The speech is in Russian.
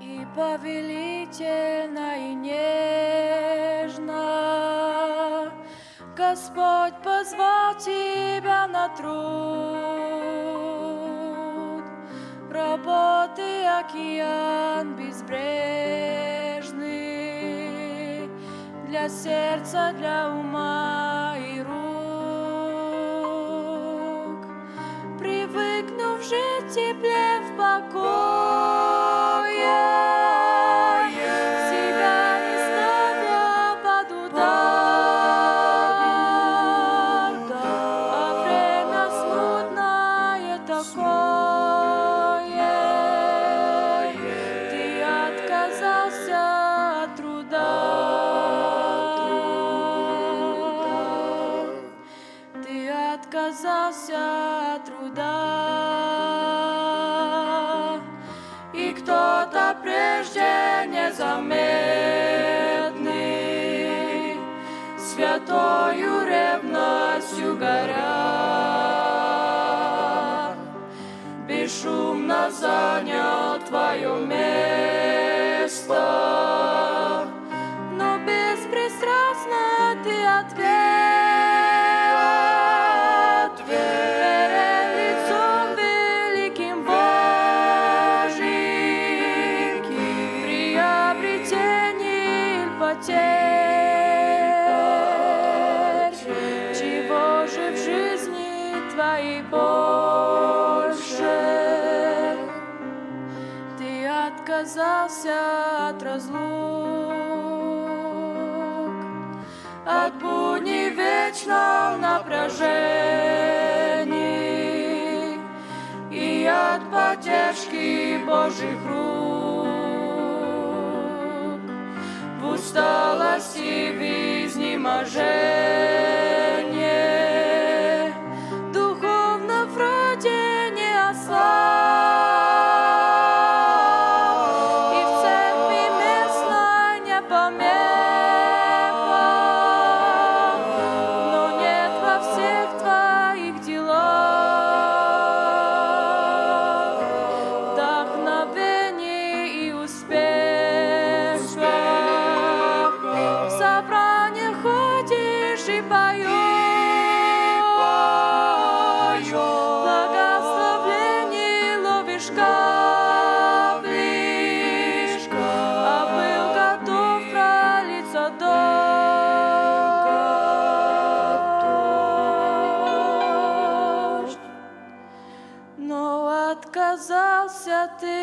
И повелительно и нежно Господь позвал тебя на труд, работы океан безбрежный для сердца, для ума и рук, привыкнув жить в тепле, в покое. Отказался от труда, и кто-то прежде незаметный святою ревностью горя, бесшумно занял твое место, но беспристрастно ты ответил. Чего же в жизни твоей больше? Ты отказался от разлук, от будней вечного напряжений и от поддержки Божьих рук. В усталости, в изнеможении, духовно вроде не ослаб, и в церкви местной не помеха, но нет во всех твоих делах вдохновений и успеха. И поешь, благословений ловишь капли, а был готов пролиться дождь, но отказался ты.